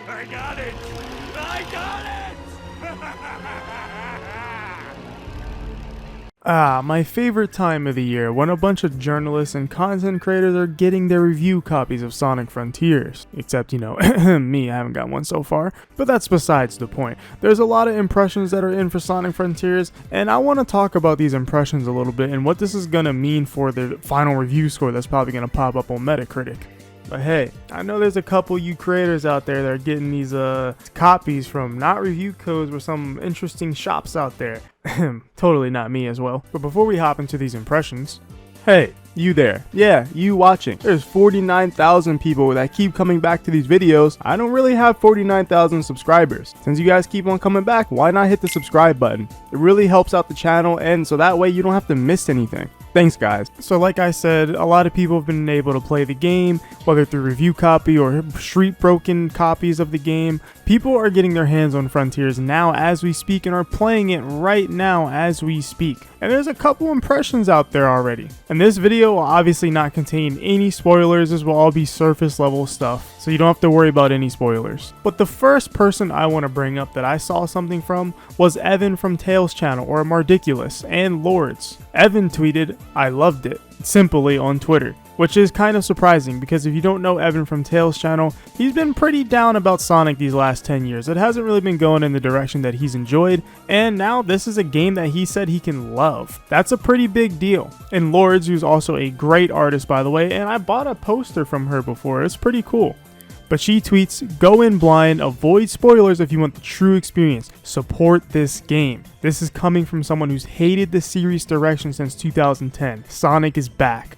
I got it! I got it! My favorite time of the year, when a bunch of journalists and content creators are getting their review copies of Sonic Frontiers. Except, me, I haven't got one so far, but that's besides the point. There's a lot of impressions that are in for Sonic Frontiers, and I want to talk about these impressions a little bit and what this is going to mean for the final review score that's probably going to pop up on Metacritic. But hey, I know there's a couple you creators out there that are getting these copies from not review codes with some interesting shops out there. Totally not me as well. But before we hop into these impressions, hey, you there. Yeah, you watching. There's 49,000 people that keep coming back to these videos. I don't really have 49,000 subscribers. Since you guys keep on coming back, why not hit the subscribe button? It really helps out the channel, and so that way you don't have to miss anything. Thanks guys. So like I said, a lot of people have been able to play the game, whether through review copy or street broken copies of the game. People are getting their hands on Frontiers now as we speak and are playing it right now as we speak. And there's a couple impressions out there already. And this video will obviously not contain any spoilers. This will all be surface level stuff, so you don't have to worry about any spoilers. But the first person I want to bring up that I saw something from was Evan from Tails channel, or Mardiculous, and Lords. Evan tweeted, "I loved it," simply on Twitter. Which is kind of surprising, because if you don't know Evan from Tails channel, he's been pretty down about Sonic these last 10 years. It hasn't really been going in the direction that he's enjoyed, and now this is a game that he said he can love. That's a pretty big deal. And Lords, who's also a great artist by the way, and I bought a poster from her before, it's pretty cool. But she tweets, "Go in blind, avoid spoilers if you want the true experience. Support this game." This is coming from someone who's hated the series direction since 2010. Sonic is back.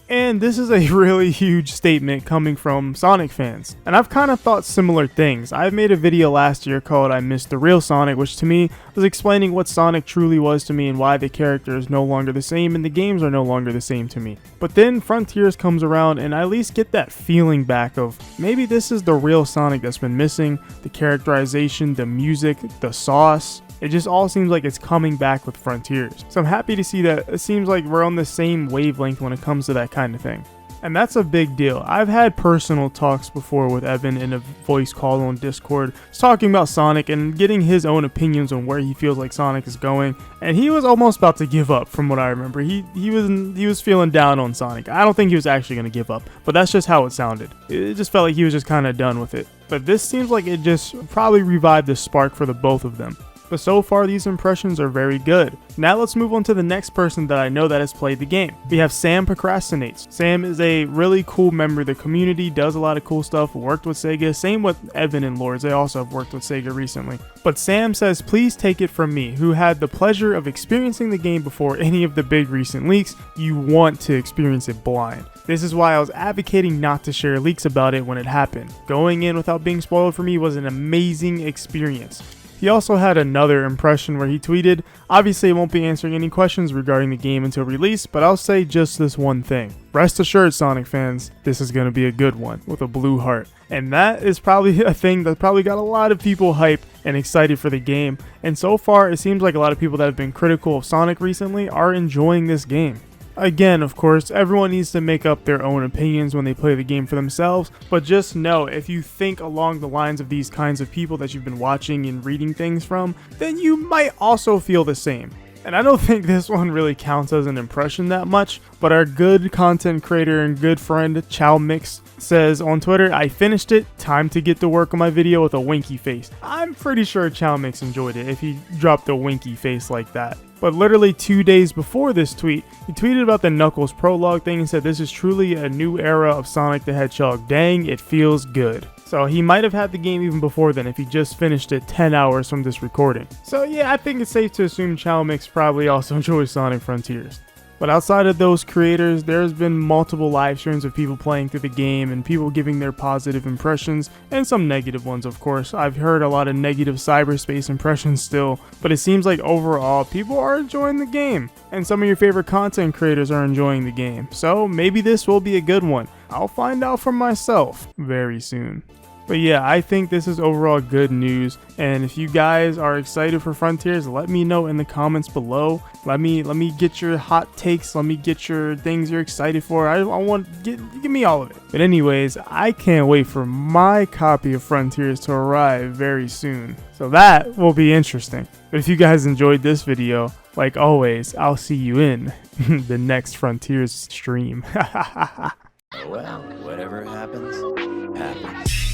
And this is a really huge statement coming from Sonic fans. And I've kind of thought similar things. I've made a video last year called "I Miss the Real Sonic," which to me was explaining what Sonic truly was to me and why the character is no longer the same and the games are no longer the same to me. But then Frontiers comes around and I at least get that feeling back of maybe this is the real Sonic that's been missing. The characterization, the music, the sauce. It just all seems like it's coming back with Frontiers. So I'm happy to see that it seems like we're on the same wavelength when it comes to that kind of thing. And that's a big deal. I've had personal talks before with Evan in a voice call on Discord, talking about Sonic and getting his own opinions on where he feels like Sonic is going. And he was almost about to give up from what I remember. He was feeling down on Sonic. I don't think he was actually going to give up, but that's just how it sounded. It just felt like he was just kind of done with it. But this seems like it just probably revived the spark for the both of them. But so far these impressions are very good. Now let's move on to the next person that I know that has played the game. We have Sam Procrastinates. Sam is a really cool member of the community, does a lot of cool stuff, worked with Sega, same with Evan and Lords, they also have worked with Sega recently. But Sam says, "Please take it from me, who had the pleasure of experiencing the game before any of the big recent leaks, you want to experience it blind. This is why I was advocating not to share leaks about it when it happened. Going in without being spoiled for me was an amazing experience." He also had another impression where he tweeted, "Obviously I won't be answering any questions regarding the game until release, but I'll say just this one thing. Rest assured, Sonic fans, this is going to be a good one," with a blue heart. And that is probably a thing that probably got a lot of people hyped and excited for the game. And so far, it seems like a lot of people that have been critical of Sonic recently are enjoying this game. Again, of course, everyone needs to make up their own opinions when they play the game for themselves, but just know if you think along the lines of these kinds of people that you've been watching and reading things from, then you might also feel the same. And I don't think this one really counts as an impression that much, but our good content creator and good friend Ciao says on Twitter, "I finished it, time to get to work on my video," with a winky face. I'm pretty sure Ciao enjoyed it if he dropped a winky face like that. But literally 2 days before this tweet, he tweeted about the Knuckles prologue thing and said, "This is truly a new era of Sonic the Hedgehog. Dang, it feels good." So he might have had the game even before then if he just finished it 10 hours from this recording. So yeah, I think it's safe to assume Ciao probably also enjoys Sonic Frontiers. But outside of those creators, there's been multiple live streams of people playing through the game and people giving their positive impressions, and some negative ones of course. I've heard a lot of negative cyberspace impressions still, but it seems like overall people are enjoying the game, and some of your favorite content creators are enjoying the game. So maybe this will be a good one. I'll find out for myself very soon. But yeah, I think this is overall good news, and if you guys are excited for Frontiers, let me know in the comments below. Let me get your hot takes. Let me get your things you're excited for. I want give me all of it. But anyways, I can't wait for my copy of Frontiers to arrive very soon. So that will be interesting. But if you guys enjoyed this video, like always, I'll see you in the next Frontiers stream. Well, whatever happens, happens.